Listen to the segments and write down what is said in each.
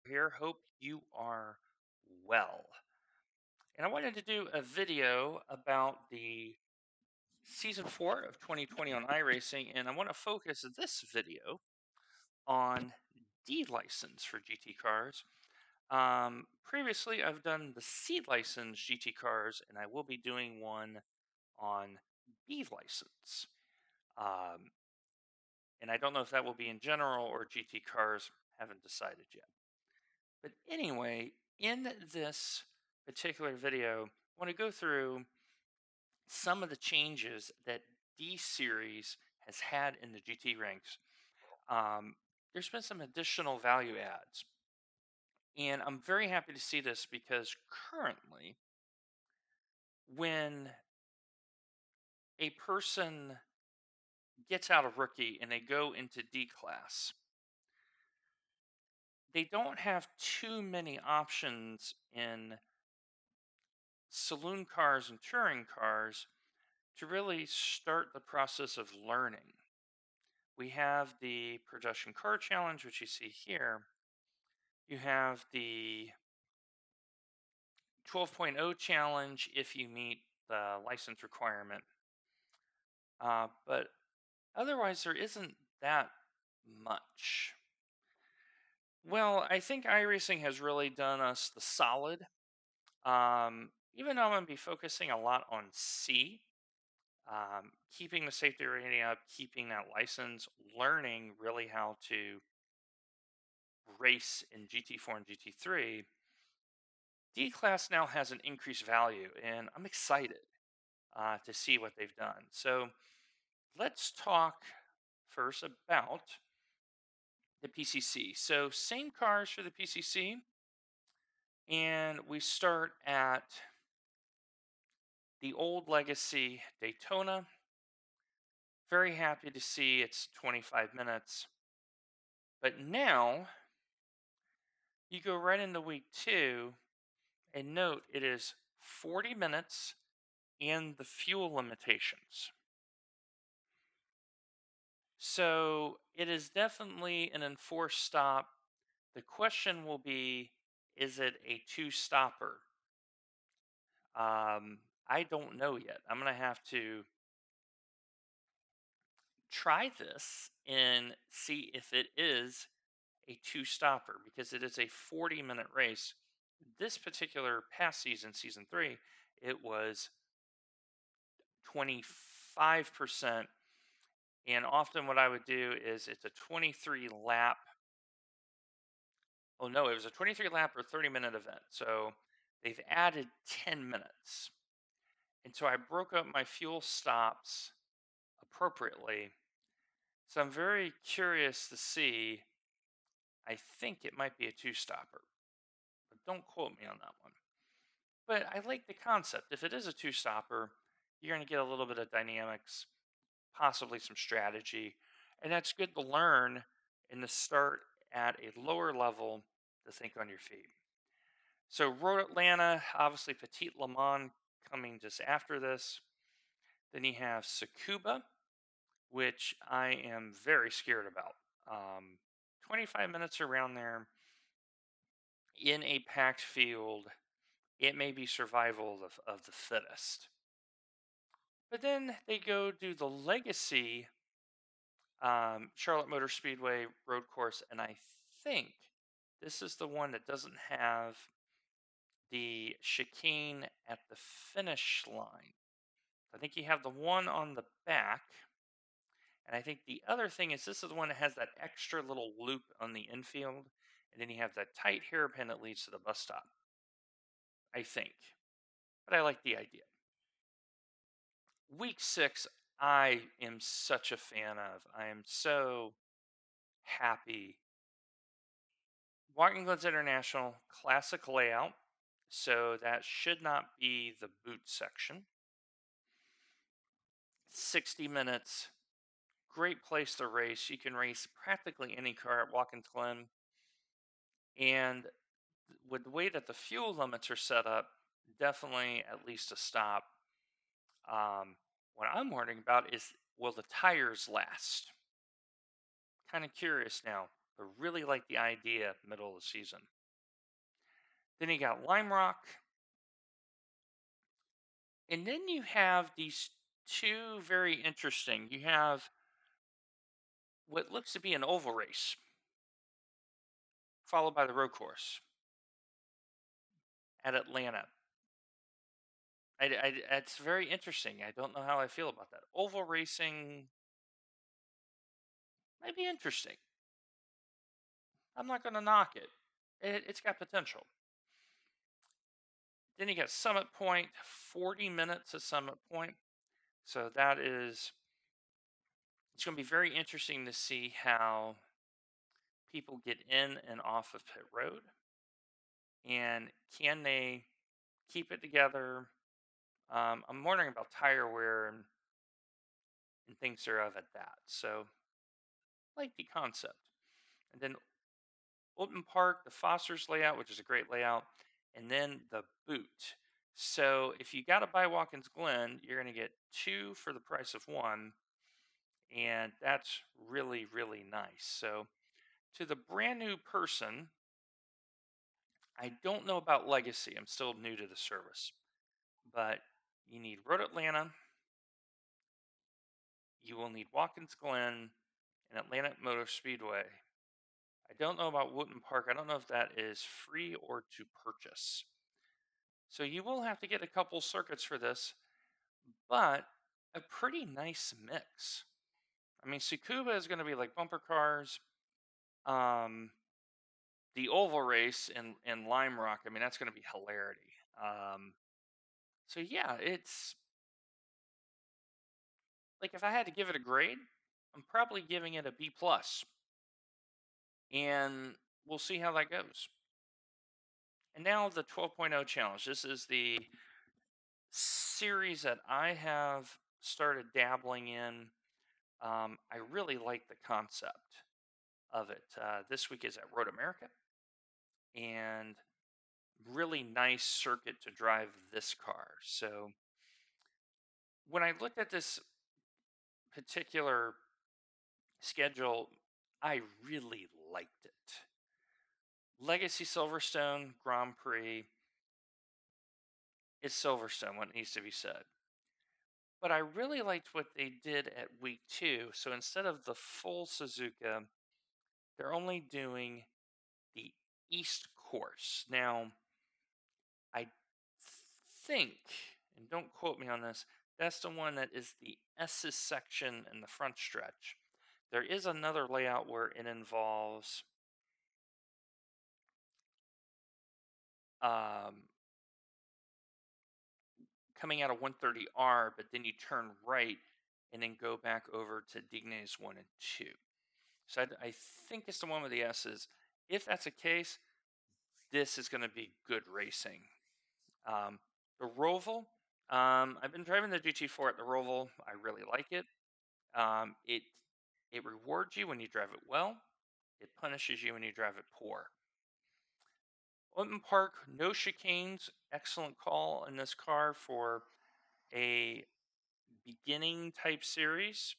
Here. Hope you are well. And I wanted to do a video about the season 4 of 2020 on iRacing, and I want to focus this video on D license for GT cars. Previously, I've done the C license GT cars, and I will be doing one on B license. Um, and I don't know if that will be in general or GT cars, haven't decided yet. But anyway, in this particular video, I want to go through some of the changes that D series has had in the GT ranks. Um, there's been some additional value adds, and I'm very happy to see this because currently, when a person gets out of rookie and they go into D class, they don't have too many options in saloon cars and touring cars to really start the process of learning. We have the production car challenge, which you see here. You have the 12.0 challenge if you meet the license requirement. But otherwise, there isn't that much. Well, I think iRacing has really done us the solid. Even though I'm going to be focusing a lot on C, keeping the safety rating up, keeping that license, learning really how to race in GT4 and GT3, D class now has an increased value, and I'm excited to see what they've done. So let's talk first about the PCC. So same cars for the PCC, and we start at the old legacy Daytona. Very happy to see it's 25 minutes. But now you go right into week 2 and note it is 40 minutes and the fuel limitations. So it is definitely an enforced stop. The question will be, is it a two stopper? I don't know yet. I'm going to have to try this and see if it is a two stopper because it is a 40-minute race. This particular past season, season 3, it was 25%. And often what I would do is it's a 23 lap. Oh no, it was a 23 lap or 30-minute event. So they've added 10 minutes. And so I broke up my fuel stops appropriately. So I'm very curious to see. I think it might be a two stopper, but don't quote me on that one. But I like the concept. If it is a two stopper, you're going to get a little bit of dynamics, possibly some strategy. And that's good to learn and to start at a lower level to think on your feet. So, Road Atlanta, obviously Petit Le Mans coming just after this. Then you have Tsukuba, which I am very scared about. 25 minutes around there in a packed field, it may be survival of the fittest. But then they go do the Legacy Charlotte Motor Speedway road course, and I think this is the one that doesn't have the chicane at the finish line. I think you have the one on the back, and I think the other thing is this is the one that has that extra little loop on the infield, and then you have that tight hairpin that leads to the bus stop. I think, but I like the idea. Week 6, I am such a fan of. I am so happy. Watkins International classic layout, so that should not be the boot section. 60 minutes, great place to race. You can race practically any car at Watkins Glen. And with the way that the fuel limits are set up, definitely at least a stop. What I'm wondering about is, will the tires last? Kind of curious now, but really like the idea middle of the season. Then you got Lime Rock, and then you have these two very interesting. You have what looks to be an oval race, followed by the road course at Atlanta. It's very interesting. I don't know how I feel about that. Oval racing might be interesting. I'm not going to knock it. It's got potential. Then you got Summit Point, 40 minutes at Summit Point. So it's going to be very interesting to see how people get in and off of pit road, and can they keep it together. I'm wondering about tire wear and things thereof at that. So, like the concept. And then Open Park, the Foster's layout, which is a great layout, and then the boot. So, if you got to buy Watkins Glen, you're going to get two for the price of one, and that's really, really nice. So, to the brand new person, I don't know about Legacy. I'm still new to the service, but you need Road Atlanta, you will need Watkins Glen and Atlantic Motor Speedway. I don't know about Wooten Park. I don't know if that is free or to purchase. So you will have to get a couple circuits for this, but a pretty nice mix. I mean, Tsukuba is going to be like bumper cars. Um, the oval race in Lime Rock, I mean, that's going to be hilarity. So yeah, it's like if I had to give it a grade, I'm probably giving it a B plus, and we'll see how that goes. And now the 12.0 challenge. This is the series that I have started dabbling in. I really like the concept of it. This week is at Road America, and really nice circuit to drive this car. So when I looked at this particular schedule, I really liked it. Legacy Silverstone Grand Prix is Silverstone, what needs to be said. But I really liked what they did at week 2. So instead of the full Suzuka, they're only doing the East course. Now, I think, and don't quote me on this, that's the one that is the S's section in the front stretch. There is another layout where it involves um, coming out of 130R, but then you turn right and then go back over to Dignes 1 and 2. So I think it's the one with the S's. If that's the case, this is going to be good racing. The Roval, I've been driving the GT4 at the Roval. I really like it. It rewards you when you drive it well. It punishes you when you drive it poor. Open Park, no chicanes. Excellent call in this car for a beginning type series.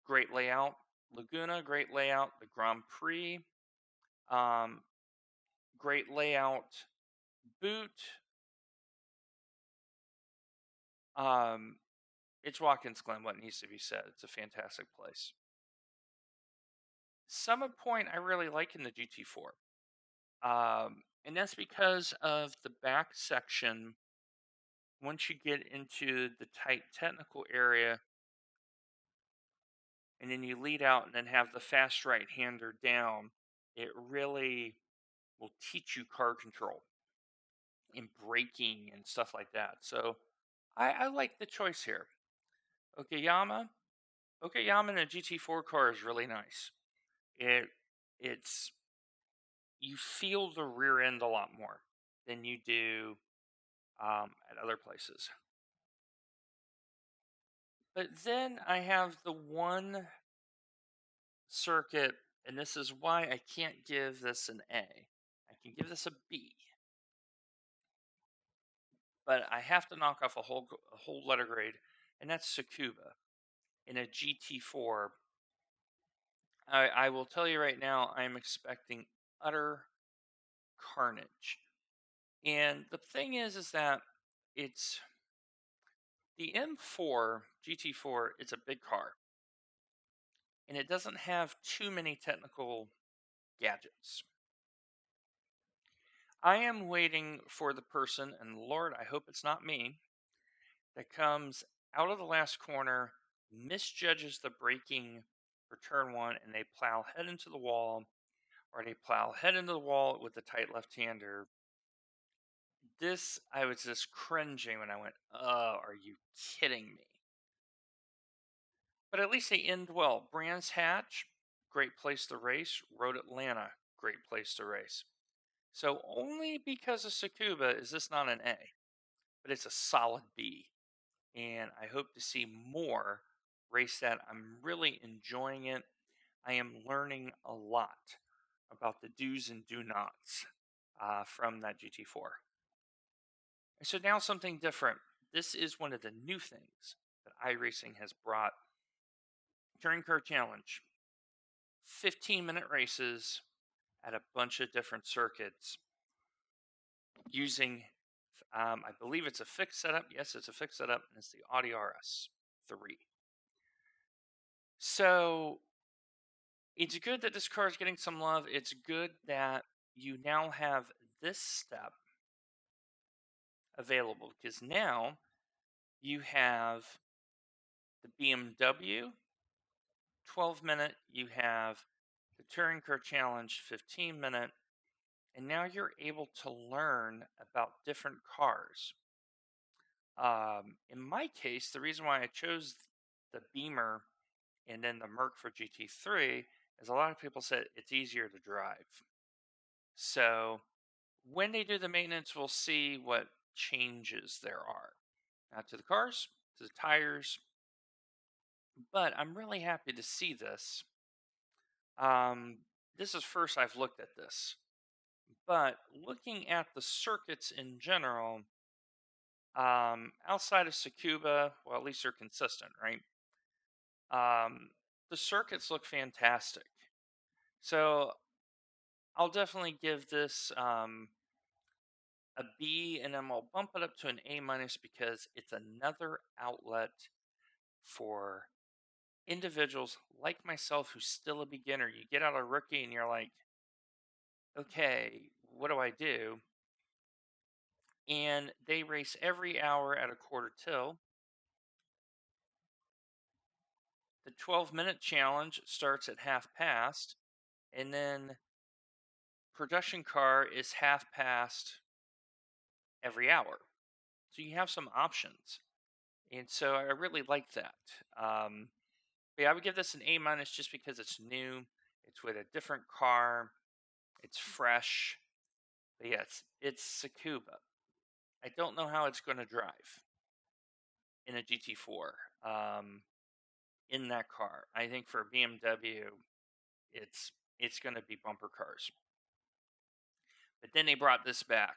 Great layout. Laguna, great layout. The Grand Prix, um, great layout. Boot, um, it's Watkins Glen, what needs to be said. It's a fantastic place. Summit Point, I really like in the GT4. And that's because of the back section. Once you get into the tight technical area, and then you lead out and then have the fast right hander down, it really will teach you car control and braking and stuff like that. So I like the choice here. Okayama. Okayama in a GT4 car is really nice. It's you feel the rear end a lot more than you do at other places. But then I have the one circuit, and this is why I can't give this an A. I can give this a B, but I have to knock off a whole letter grade, and that's Tsukuba in a GT4. I will tell you right now, I'm expecting utter carnage. And the thing is that it's the M4 GT4. It's a big car, and it doesn't have too many technical gadgets. I am waiting for the person, and Lord, I hope it's not me, that comes out of the last corner, misjudges the braking for turn one, and they plow head into the wall, or they plow head into the wall with the tight left-hander. This, I was just cringing when I went, oh, are you kidding me? But at least they end well. Brands Hatch, great place to race. Road Atlanta, great place to race. So only because of Tsukuba is this not an A, but it's a solid B. And I hope to see more race that. I'm really enjoying it. I am learning a lot about the do's and do nots from that GT4. And so now something different. This is one of the new things that iRacing has brought. Touring Car Challenge, 15-minute races at a bunch of different circuits using, I believe it's a fixed setup. Yes, it's a fixed setup, and it's the Audi RS3. So it's good that this car is getting some love. It's good that you now have this step available because now you have the BMW 12-minute, you have the Touring Car Challenge 15-minute, and now you're able to learn about different cars. In my case, the reason why I chose the Beamer and then the Merc for GT3 is a lot of people said it's easier to drive. So when they do the maintenance, we'll see what changes there are. Not to the cars, to the tires, but I'm really happy to see this. This is first I've looked at this, but looking at the circuits in general, outside of Tsukuba, well, at least they're consistent, right? The circuits look fantastic. So I'll definitely give this a B, and then I'll bump it up to an A minus because it's another outlet for individuals like myself who's still a beginner. You get out a rookie and you're like, okay, what do I do? And they race every hour at a quarter till. The 12-minute challenge starts at half past, and then production car is half past every hour. So you have some options. And so I really like that. But yeah, I would give this an A minus just because it's new. It's with a different car. It's fresh. But yeah, it's Tsukuba. I don't know how it's going to drive in a GT4 in that car. I think for BMW, it's going to be bumper cars. But then they brought this back.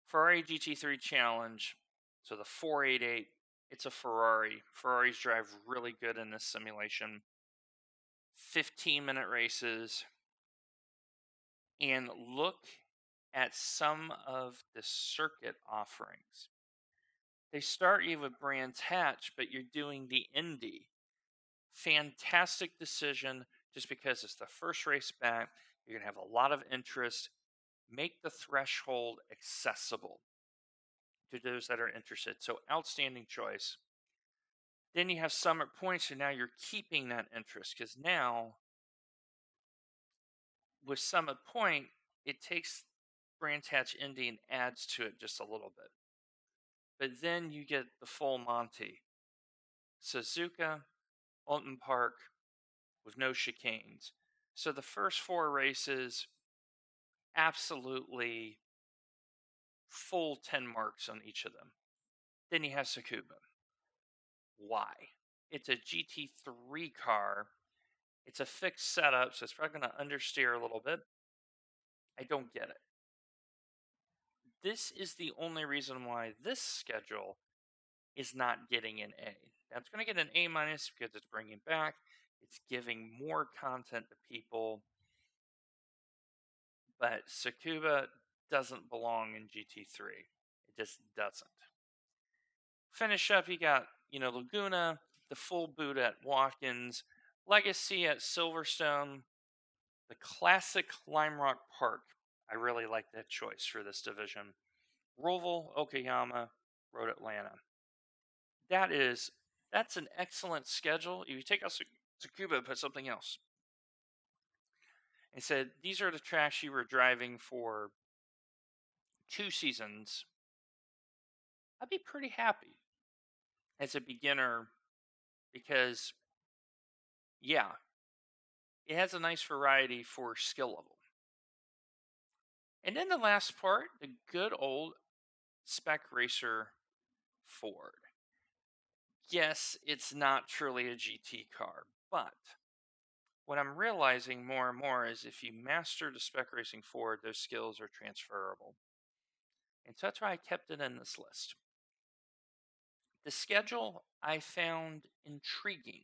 Ferrari GT3 Challenge. So the 488, it's a Ferrari. Ferraris drive really good in this simulation. 15-minute races. And look at some of the circuit offerings. They start you with Brands Hatch, but you're doing the Indy. Fantastic decision just because it's the first race back. You're going to have a lot of interest. Make the threshold accessible to those that are interested. So, outstanding choice. Then you have Summit Points, and now you're keeping that interest because now with Summit Point, it takes Brands Hatch Indy and adds to it just a little bit. But then you get the full Monty. Suzuka, Alton Park with no chicanes. So the first four races, absolutely full 10 marks on each of them. Then you have Tsukuba. Why? It's a GT3 car. It's a fixed setup, so it's probably going to understeer a little bit. I don't get it. This is the only reason why this schedule is not getting an A. Now it's going to get an A minus because it's bringing back. It's giving more content to people. But Tsukuba, doesn't belong in GT3. It just doesn't. Finish up, you got, Laguna, the full boot at Watkins, Legacy at Silverstone, the classic Lime Rock Park. I really like that choice for this division. Roval, Okayama, Road Atlanta. That's an excellent schedule. If you take out Tsukuba and put something else and said these are the tracks you were driving for 2 seasons, I'd be pretty happy as a beginner because, yeah, it has a nice variety for skill level. And then the last part, the good old Spec Racer Ford. Yes, it's not truly a GT car, but what I'm realizing more and more is if you master the Spec Racing Ford, those skills are transferable. And so that's why I kept it in this list. The schedule I found intriguing.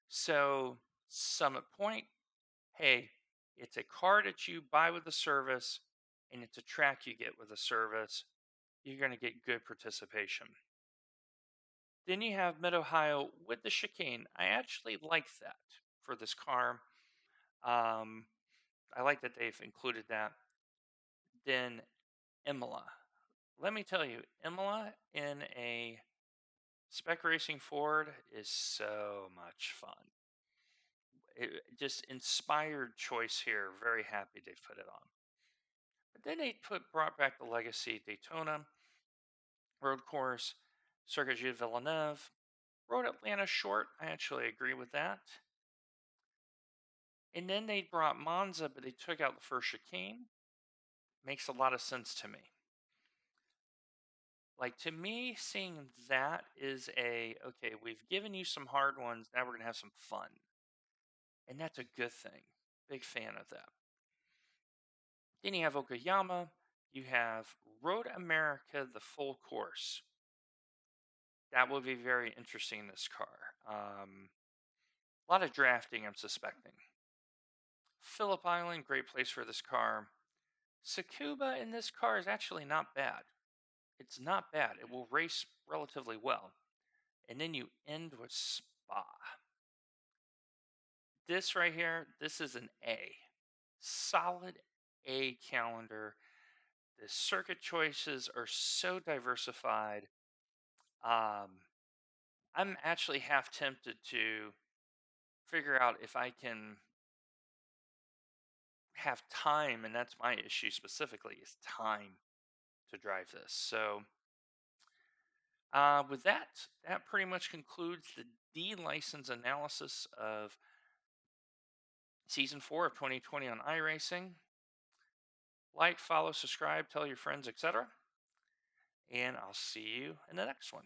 So, Summit Point, hey, it's a car that you buy with the service, and it's a track you get with a service. You're going to get good participation. Then you have Mid Ohio with the chicane. I actually like that for this car. Um, I like that they've included that. Then Imola. Let me tell you, Imola in a Spec Racing Ford is so much fun. Just inspired choice here. Very happy they put it on. But then they brought back the Legacy Daytona road course, Circuit de Villeneuve, Road Atlanta short. I actually agree with that. And then they brought Monza, but they took out the first chicane. Makes a lot of sense to me. Like, to me, seeing that is okay, we've given you some hard ones. Now we're going to have some fun. And that's a good thing. Big fan of that. Then you have Okayama. You have Road America, the full course. That will be very interesting in this car. A lot of drafting, I'm suspecting. Phillip Island, great place for this car. Tsukuba in this car is actually not bad. It's not bad. It will race relatively well. And then you end with Spa. This right here, this is an A. Solid A calendar. The circuit choices are so diversified. I'm actually half tempted to figure out if I can have time, and that's my issue specifically, is time to drive this. So, with that pretty much concludes the D license analysis of season 4 of 2020 on iRacing. Like, follow, subscribe, tell your friends, etc. And I'll see you in the next one.